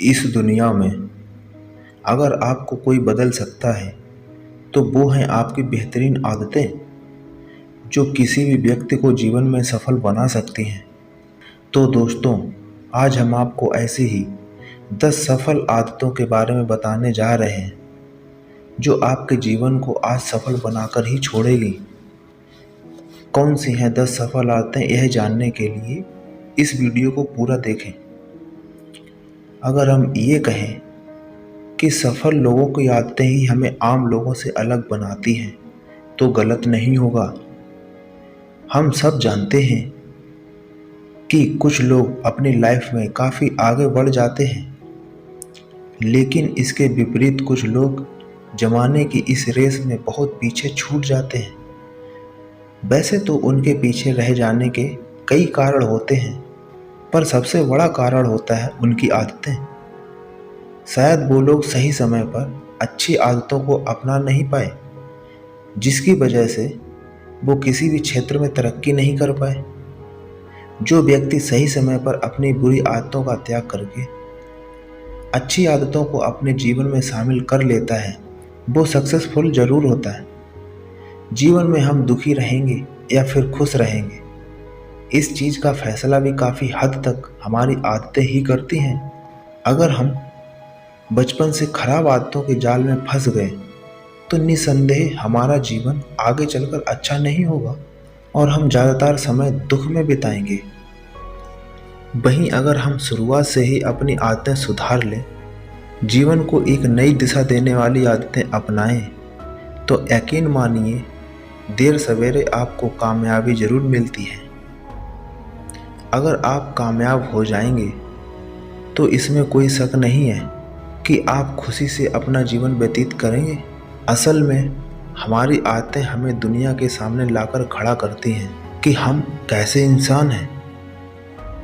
इस दुनिया में अगर आपको कोई बदल सकता है तो वो हैं आपकी बेहतरीन आदतें, जो किसी भी व्यक्ति को जीवन में सफल बना सकती हैं। तो दोस्तों, आज हम आपको ऐसी ही 10 सफल आदतों के बारे में बताने जा रहे हैं जो आपके जीवन को आज सफल बनाकर ही छोड़ेगी। कौन सी हैं 10 सफल आदतें, यह जानने के लिए इस वीडियो को पूरा देखें। अगर हम ये कहें कि सफल लोगों की आदतें ही हमें आम लोगों से अलग बनाती हैं तो गलत नहीं होगा। हम सब जानते हैं कि कुछ लोग अपनी लाइफ में काफ़ी आगे बढ़ जाते हैं, लेकिन इसके विपरीत कुछ लोग ज़माने की इस रेस में बहुत पीछे छूट जाते हैं। वैसे तो उनके पीछे रह जाने के कई कारण होते हैं, पर सबसे बड़ा कारण होता है उनकी आदतें। शायद वो लोग सही समय पर अच्छी आदतों को अपना नहीं पाए, जिसकी वजह से वो किसी भी क्षेत्र में तरक्की नहीं कर पाए। जो व्यक्ति सही समय पर अपनी बुरी आदतों का त्याग करके अच्छी आदतों को अपने जीवन में शामिल कर लेता है, वो सक्सेसफुल जरूर होता है। जीवन में हम दुखी रहेंगे या फिर खुश रहेंगे, इस चीज़ का फैसला भी काफ़ी हद तक हमारी आदतें ही करती हैं। अगर हम बचपन से खराब आदतों के जाल में फंस गए तो निसंदेह हमारा जीवन आगे चलकर अच्छा नहीं होगा और हम ज़्यादातर समय दुख में बिताएंगे। वहीं अगर हम शुरुआत से ही अपनी आदतें सुधार लें, जीवन को एक नई दिशा देने वाली आदतें अपनाएं, तो यकीन मानिए देर सवेरे आपको कामयाबी ज़रूर मिलती है। अगर आप कामयाब हो जाएंगे तो इसमें कोई शक नहीं है कि आप खुशी से अपना जीवन व्यतीत करेंगे। असल में हमारी आदतें हमें दुनिया के सामने लाकर खड़ा करती हैं कि हम कैसे इंसान हैं।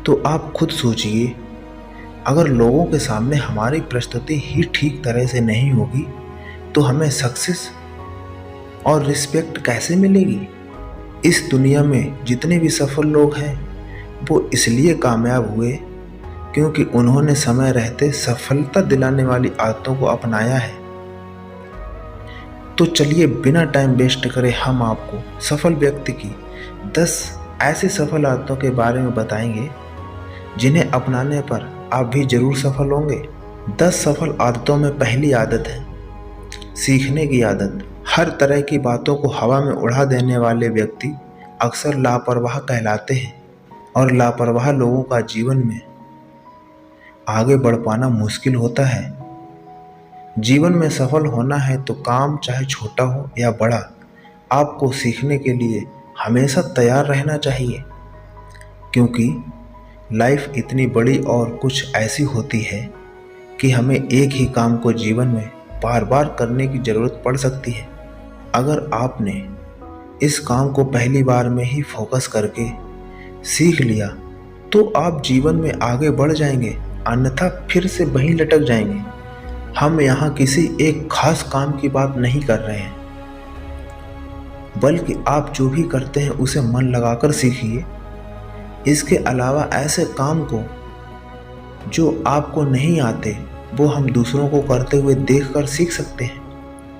तो आप खुद सोचिए, अगर लोगों के सामने हमारी प्रस्तुति ही ठीक तरह से नहीं होगी तो हमें सक्सेस और रिस्पेक्ट कैसे मिलेगी। इस दुनिया में जितने भी सफल लोग हैं वो इसलिए कामयाब हुए क्योंकि उन्होंने समय रहते सफलता दिलाने वाली आदतों को अपनाया है। तो चलिए बिना टाइम वेस्ट करे हम आपको सफल व्यक्ति की 10 ऐसी सफल आदतों के बारे में बताएंगे जिन्हें अपनाने पर आप भी जरूर सफल होंगे। 10 सफल आदतों में पहली आदत है सीखने की आदत। हर तरह की बातों को हवा में उड़ा देने वाले व्यक्ति अक्सर लापरवाह कहलाते हैं और लापरवाह लोगों का जीवन में आगे बढ़ पाना मुश्किल होता है। जीवन में सफल होना है तो काम चाहे छोटा हो या बड़ा, आपको सीखने के लिए हमेशा तैयार रहना चाहिए, क्योंकि लाइफ इतनी बड़ी और कुछ ऐसी होती है कि हमें एक ही काम को जीवन में बार बार करने की ज़रूरत पड़ सकती है। अगर आपने इस काम को पहली बार में ही फोकस करके सीख लिया तो आप जीवन में आगे बढ़ जाएंगे, अन्यथा फिर से वहीं लटक जाएंगे। हम यहाँ किसी एक खास काम की बात नहीं कर रहे हैं, बल्कि आप जो भी करते हैं उसे मन लगाकर सीखिए। इसके अलावा ऐसे काम को जो आपको नहीं आते वो हम दूसरों को करते हुए देखकर सीख सकते हैं।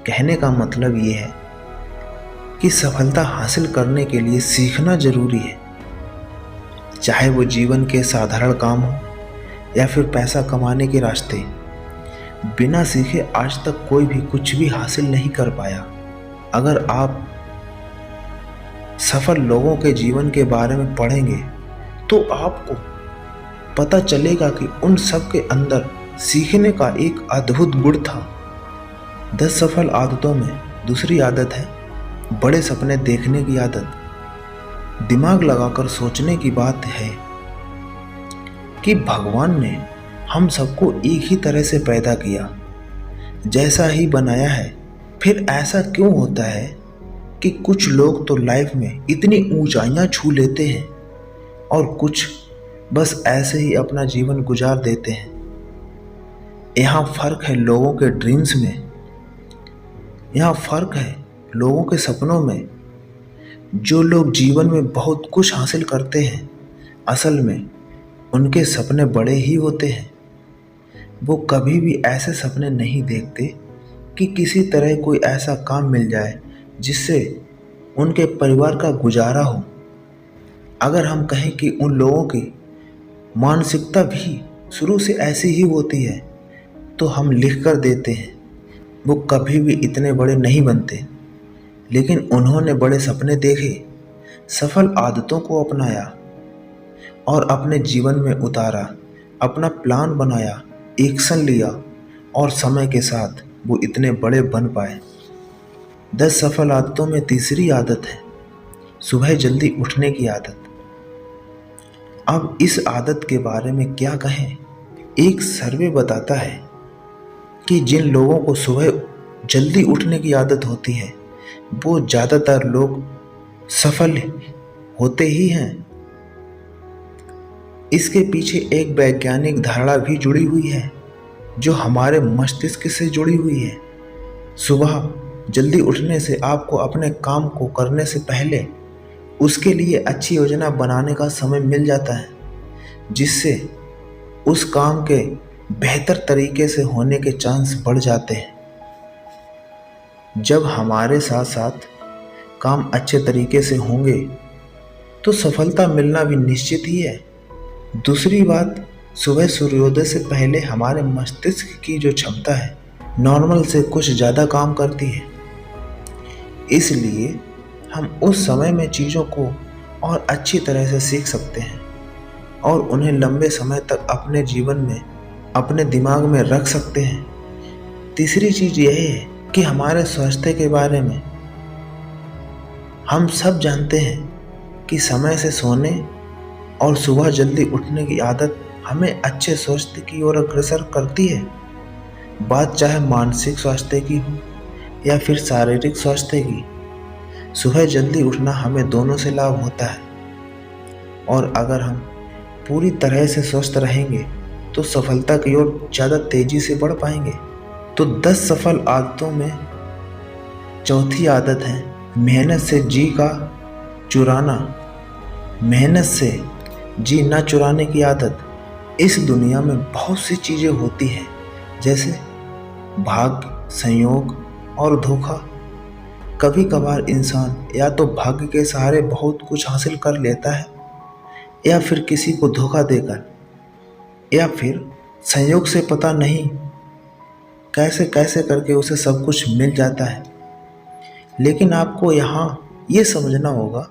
कहने का मतलब ये है कि सफलता हासिल करने के लिए सीखना जरूरी है, चाहे वो जीवन के साधारण काम हो या फिर पैसा कमाने के रास्ते। बिना सीखे आज तक कोई भी कुछ भी हासिल नहीं कर पाया। अगर आप सफल लोगों के जीवन के बारे में पढ़ेंगे तो आपको पता चलेगा कि उन सब के अंदर सीखने का एक अद्भुत गुण था। 10 सफल आदतों में दूसरी आदत है बड़े सपने देखने की आदत। दिमाग लगाकर सोचने की बात है कि भगवान ने हम सबको एक ही तरह से पैदा किया, जैसा ही बनाया है। फिर ऐसा क्यों होता है कि कुछ लोग तो लाइफ में इतनी ऊंचाइयां छू लेते हैं और कुछ बस ऐसे ही अपना जीवन गुजार देते हैं। यहाँ फर्क है लोगों के ड्रीम्स में, यहाँ फर्क है लोगों के सपनों में। जो लोग जीवन में बहुत कुछ हासिल करते हैं, असल में उनके सपने बड़े ही होते हैं। वो कभी भी ऐसे सपने नहीं देखते कि किसी तरह कोई ऐसा काम मिल जाए जिससे उनके परिवार का गुजारा हो। अगर हम कहें कि उन लोगों की मानसिकता भी शुरू से ऐसी ही होती है तो हम लिख कर देते हैं, वो कभी भी इतने बड़े नहीं बनते। लेकिन उन्होंने बड़े सपने देखे, सफल आदतों को अपनाया और अपने जीवन में उतारा, अपना प्लान बनाया, एक्शन लिया और समय के साथ वो इतने बड़े बन पाए। 10 सफल आदतों में तीसरी आदत है सुबह जल्दी उठने की आदत। अब इस आदत के बारे में क्या कहें। एक सर्वे बताता है कि जिन लोगों को सुबह जल्दी उठने की आदत होती है वो ज़्यादातर लोग सफल होते ही हैं। इसके पीछे एक वैज्ञानिक धारणा भी जुड़ी हुई है जो हमारे मस्तिष्क से जुड़ी हुई है। सुबह जल्दी उठने से आपको अपने काम को करने से पहले उसके लिए अच्छी योजना बनाने का समय मिल जाता है, जिससे उस काम के बेहतर तरीके से होने के चांस बढ़ जाते हैं। जब हमारे साथ साथ काम अच्छे तरीके से होंगे तो सफलता मिलना भी निश्चित ही है। दूसरी बात, सुबह सूर्योदय से पहले हमारे मस्तिष्क की जो क्षमता है नॉर्मल से कुछ ज़्यादा काम करती है। इसलिए हम उस समय में चीज़ों को और अच्छी तरह से सीख सकते हैं और उन्हें लंबे समय तक अपने जीवन में, अपने दिमाग में रख सकते हैं। तीसरी चीज़ यह है कि हमारे स्वास्थ्य के बारे में हम सब जानते हैं कि समय से सोने और सुबह जल्दी उठने की आदत हमें अच्छे स्वास्थ्य की ओर अग्रसर करती है। बात चाहे मानसिक स्वास्थ्य की हो या फिर शारीरिक स्वास्थ्य की, सुबह जल्दी उठना हमें दोनों से लाभ होता है। और अगर हम पूरी तरह से स्वस्थ रहेंगे तो सफलता की ओर ज़्यादा तेज़ी से बढ़ पाएंगे। तो 10 सफल आदतों में चौथी आदत है मेहनत से जी का चुराना। मेहनत से जी ना चुराने की आदत। इस दुनिया में बहुत सी चीज़ें होती हैं जैसे भाग्य, संयोग और धोखा। कभी कभार इंसान या तो भाग्य के सहारे बहुत कुछ हासिल कर लेता है या फिर किसी को धोखा देकर, या फिर संयोग से पता नहीं कैसे कैसे करके उसे सब कुछ मिल जाता है। लेकिन आपको यहाँ ये समझना होगा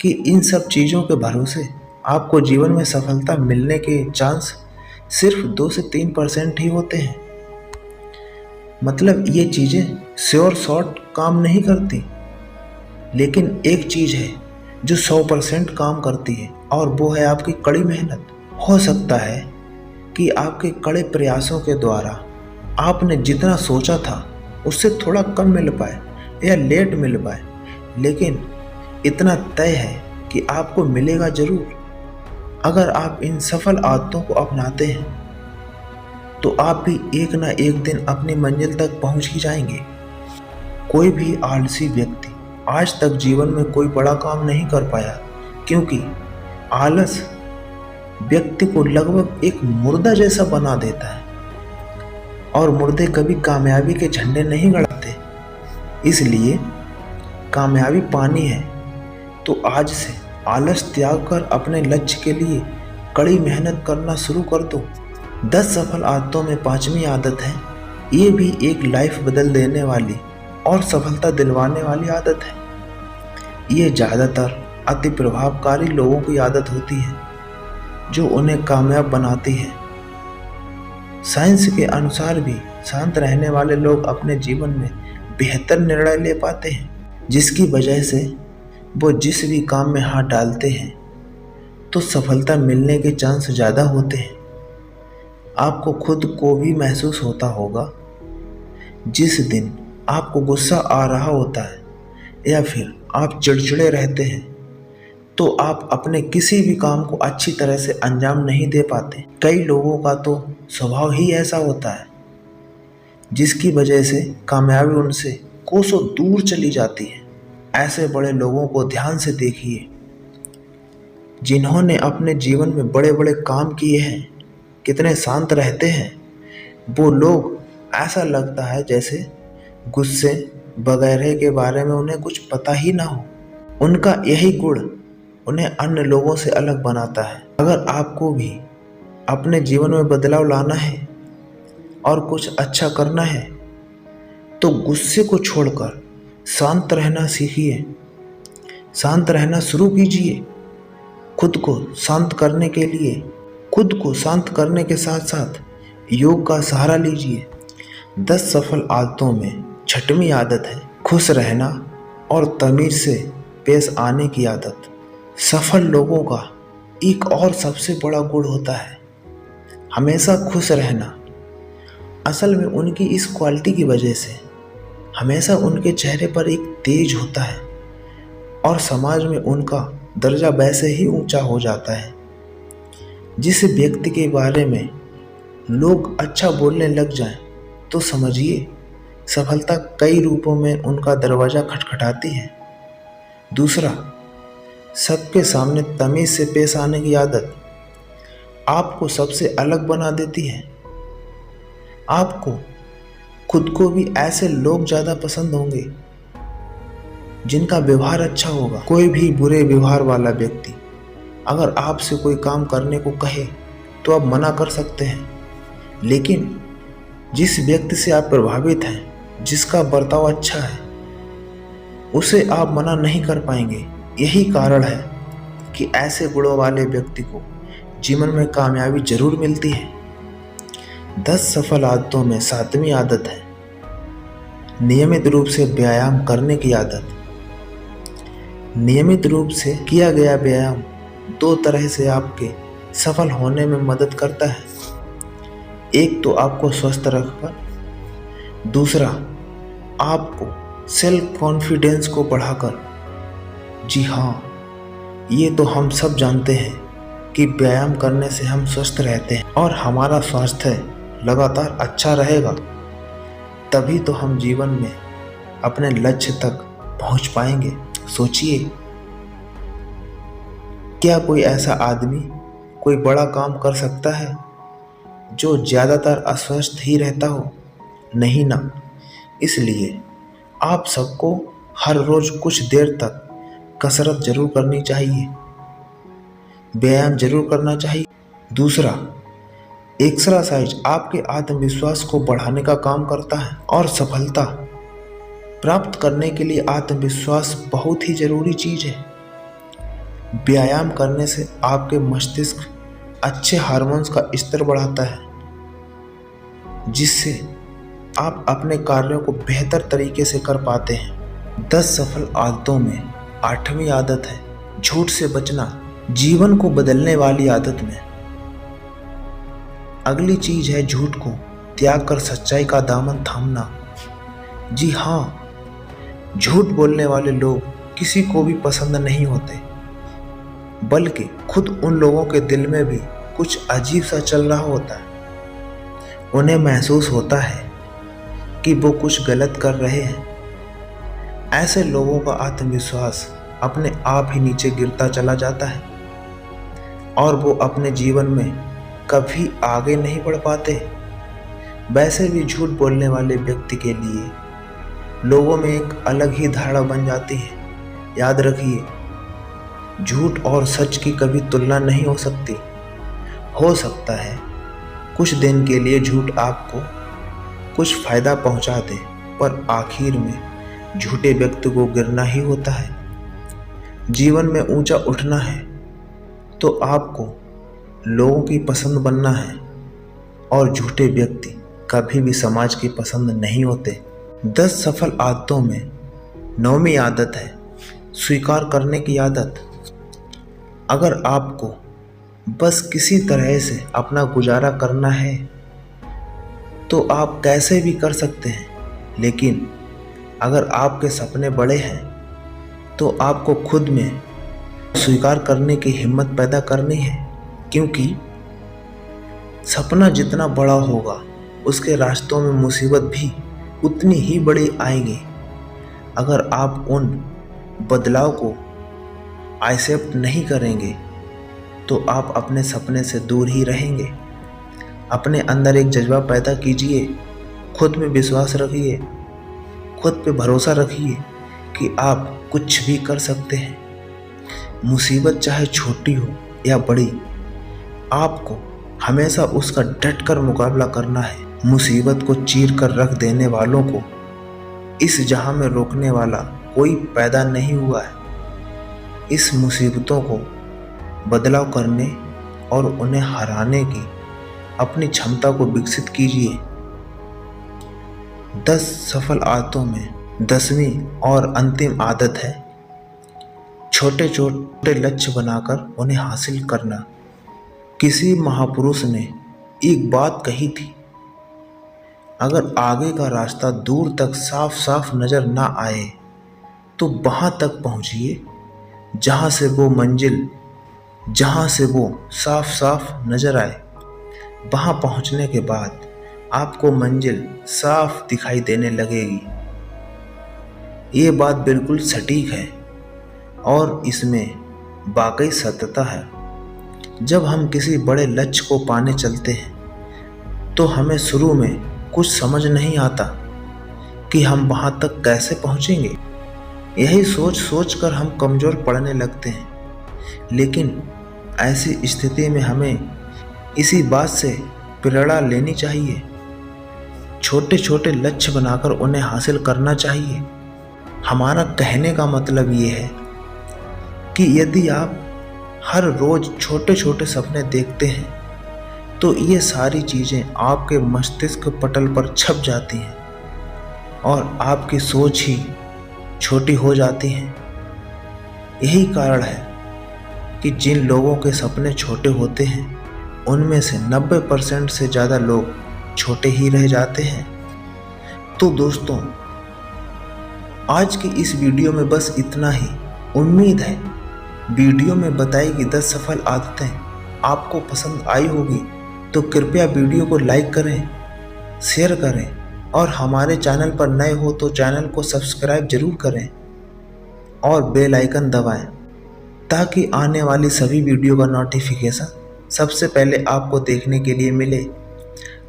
कि इन सब चीज़ों के भरोसे आपको जीवन में सफलता मिलने के चांस सिर्फ 2 से 3% ही होते हैं। मतलब ये चीज़ें श्योर शॉट काम नहीं करती, लेकिन एक चीज़ है जो 100% काम करती है और वो है आपकी कड़ी मेहनत। हो सकता है कि आपके कड़े प्रयासों के द्वारा आपने जितना सोचा था उससे थोड़ा कम मिल पाए या लेट मिल पाए, लेकिन इतना तय है कि आपको मिलेगा ज़रूर। अगर आप इन सफल आदतों को अपनाते हैं तो आप भी एक ना एक दिन अपनी मंजिल तक पहुंच ही जाएंगे। कोई भी आलसी व्यक्ति आज तक जीवन में कोई बड़ा काम नहीं कर पाया, क्योंकि आलस व्यक्ति को लगभग एक मुर्दा जैसा बना देता है और मुर्दे कभी कामयाबी के झंडे नहीं गड़ाते। इसलिए कामयाबी पानी है तो आज से आलस त्याग कर अपने लक्ष्य के लिए कड़ी मेहनत करना शुरू कर दो। 10 सफल आदतों में 5वीं आदत है, ये भी एक लाइफ बदल देने वाली और सफलता दिलवाने वाली आदत है। ये ज़्यादातर अति प्रभावकारी लोगों की आदत होती है जो उन्हें कामयाब बनाती है। साइंस के अनुसार भी शांत रहने वाले लोग अपने जीवन में बेहतर निर्णय ले पाते हैं, जिसकी वजह से वो जिस भी काम में हाथ डालते हैं तो सफलता मिलने के चांस ज़्यादा होते हैं। आपको खुद को भी महसूस होता होगा जिस दिन आपको गुस्सा आ रहा होता है या फिर आप चिड़चिड़े रहते हैं तो आप अपने किसी भी काम को अच्छी तरह से अंजाम नहीं दे पाते। कई लोगों का तो स्वभाव ही ऐसा होता है जिसकी वजह से कामयाबी उनसे कोसों दूर चली जाती है। ऐसे बड़े लोगों को ध्यान से देखिए जिन्होंने अपने जीवन में बड़े बड़े काम किए हैं, कितने शांत रहते हैं वो लोग ऐसा लगता है जैसे गुस्से वगैरह के बारे में उन्हें कुछ पता ही ना हो। उनका यही गुण उन्हें अन्य लोगों से अलग बनाता है। अगर आपको भी अपने जीवन में बदलाव लाना है और कुछ अच्छा करना है तो गुस्से को छोड़कर शांत रहना सीखिए। शांत रहना शुरू कीजिए। खुद को शांत करने के लिए खुद को शांत करने के साथ साथ योग का सहारा लीजिए। 10 सफल आदतों में 6वीं आदत है खुश रहना और तमीज से पेश आने की आदत। सफल लोगों का एक और सबसे बड़ा गुण होता है हमेशा खुश रहना। असल में उनकी इस क्वालिटी की वजह से हमेशा उनके चेहरे पर एक तेज होता है और समाज में उनका दर्जा वैसे ही ऊंचा हो जाता है। जिस व्यक्ति के बारे में लोग अच्छा बोलने लग जाएं तो समझिए सफलता कई रूपों में उनका दरवाज़ा खटखटाती है। दूसरा, सबके सामने तमीज़ से पेश आने की आदत आपको सबसे अलग बना देती है। आपको खुद को भी ऐसे लोग ज़्यादा पसंद होंगे जिनका व्यवहार अच्छा होगा। कोई भी बुरे व्यवहार वाला व्यक्ति अगर आपसे कोई काम करने को कहे तो आप मना कर सकते हैं, लेकिन जिस व्यक्ति से आप प्रभावित हैं, जिसका बर्ताव अच्छा है, उसे आप मना नहीं कर पाएंगे। यही कारण है कि ऐसे गुणों वाले व्यक्ति को जीवन में कामयाबी जरूर मिलती है। 10 सफल आदतों में 7वीं आदत है नियमित रूप से व्यायाम करने की आदत। नियमित रूप से किया गया व्यायाम 2 तरह से आपके सफल होने में मदद करता है। एक तो आपको स्वस्थ रखकर, दूसरा आपको सेल्फ कॉन्फिडेंस को बढ़ाकर। जी हाँ, ये तो हम सब जानते हैं कि व्यायाम करने से हम स्वस्थ रहते हैं और हमारा स्वास्थ्य लगातार अच्छा रहेगा। तभी तो हम जीवन में अपने लक्ष्य तक पहुंच पाएंगे। सोचिए, क्या कोई ऐसा आदमी कोई बड़ा काम कर सकता है जो ज़्यादातर अस्वस्थ ही रहता हो? नहीं ना। इसलिए आप सबको हर रोज़ कुछ देर तक कसरत जरूर करनी चाहिए, व्यायाम जरूर करना चाहिए। दूसरा, एक्सरसाइज आपके आत्मविश्वास को बढ़ाने का काम करता है और सफलता प्राप्त करने के लिए आत्मविश्वास बहुत ही ज़रूरी चीज़ है। व्यायाम करने से आपके मस्तिष्क अच्छे हार्मोन्स का स्तर बढ़ाता है, जिससे आप अपने कार्यों को बेहतर तरीके से कर पाते हैं। 10 सफल आदतों में 8वीं आदत है झूठ से बचना। जीवन को बदलने वाली आदत में अगली चीज है झूठ को त्याग कर सच्चाई का दामन थामना। जी हाँ, झूठ बोलने वाले लोग किसी को भी पसंद नहीं होते, बल्कि खुद उन लोगों के दिल में भी कुछ अजीब सा चल रहा होता है। उन्हें महसूस होता है कि वो कुछ गलत कर रहे हैं। ऐसे लोगों का आत्मविश्वास अपने आप ही नीचे गिरता चला जाता है और वो अपने जीवन में कभी आगे नहीं बढ़ पाते। वैसे भी झूठ बोलने वाले व्यक्ति के लिए लोगों में एक अलग ही धारणा बन जाती है। याद रखिए, झूठ और सच की कभी तुलना नहीं हो सकती। हो सकता है कुछ दिन के लिए झूठ आपको कुछ फायदा पहुंचा दे, पर आखिर में झूठे व्यक्ति को गिरना ही होता है। जीवन में ऊंचा उठना है तो आपको लोगों की पसंद बनना है, और झूठे व्यक्ति कभी भी समाज की पसंद नहीं होते। 10 सफल आदतों में 9वीं आदत है स्वीकार करने की आदत। अगर आपको बस किसी तरह से अपना गुजारा करना है तो आप कैसे भी कर सकते हैं, लेकिन अगर आपके सपने बड़े हैं तो आपको खुद में स्वीकार करने की हिम्मत पैदा करनी है, क्योंकि सपना जितना बड़ा होगा उसके रास्तों में मुसीबत भी उतनी ही बड़ी आएगी। अगर आप उन बदलाव को एक्सेप्ट नहीं करेंगे तो आप अपने सपने से दूर ही रहेंगे। अपने अंदर एक जज्बा पैदा कीजिए, खुद में विश्वास रखिए, खुद पे भरोसा रखिए कि आप कुछ भी कर सकते हैं। मुसीबत चाहे छोटी हो या बड़ी, आपको हमेशा उसका डट कर मुकाबला करना है। मुसीबत को चीर कर रख देने वालों को इस जहां में रोकने वाला कोई पैदा नहीं हुआ है। इस मुसीबतों को बदलाव करने और उन्हें हराने की अपनी क्षमता को विकसित कीजिए। 10 सफल आदतों में 10वीं और अंतिम आदत है छोटे छोटे लक्ष्य बनाकर उन्हें हासिल करना। किसी महापुरुष ने एक बात कही थी, अगर आगे का रास्ता दूर तक साफ साफ नजर ना आए तो वहां तक पहुंचिए जहां से वो साफ साफ नजर आए। वहां पहुंचने के बाद आपको मंजिल साफ दिखाई देने लगेगी। ये बात बिल्कुल सटीक है और इसमें वाकई सत्यता है। जब हम किसी बड़े लक्ष्य को पाने चलते हैं तो हमें शुरू में कुछ समझ नहीं आता कि हम वहां तक कैसे पहुंचेंगे। यही सोच कर हम कमज़ोर पड़ने लगते हैं। लेकिन ऐसी स्थिति में हमें इसी बात से प्रेरणा लेनी चाहिए, छोटे छोटे लक्ष्य बनाकर उन्हें हासिल करना चाहिए। हमारा कहने का मतलब ये है कि यदि आप हर रोज़ छोटे छोटे सपने देखते हैं तो ये सारी चीज़ें आपके मस्तिष्क पटल पर छप जाती हैं और आपकी सोच ही छोटी हो जाती है। यही कारण है कि जिन लोगों के सपने छोटे होते हैं उनमें से 90% से ज़्यादा लोग छोटे ही रह जाते हैं। तो दोस्तों, आज की इस वीडियो में बस इतना ही। उम्मीद है वीडियो में बताई गई 10 सफल आदतें आपको पसंद आई होगी। तो कृपया वीडियो को लाइक करें, शेयर करें और हमारे चैनल पर नए हो तो चैनल को सब्सक्राइब जरूर करें और बेल आइकन दबाएं ताकि आने वाली सभी वीडियो का नोटिफिकेशन सबसे पहले आपको देखने के लिए मिले।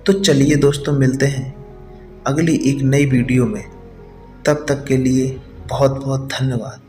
तो चलिए दोस्तों, मिलते हैं अगली एक नई वीडियो में। तब तक के लिए बहुत बहुत धन्यवाद।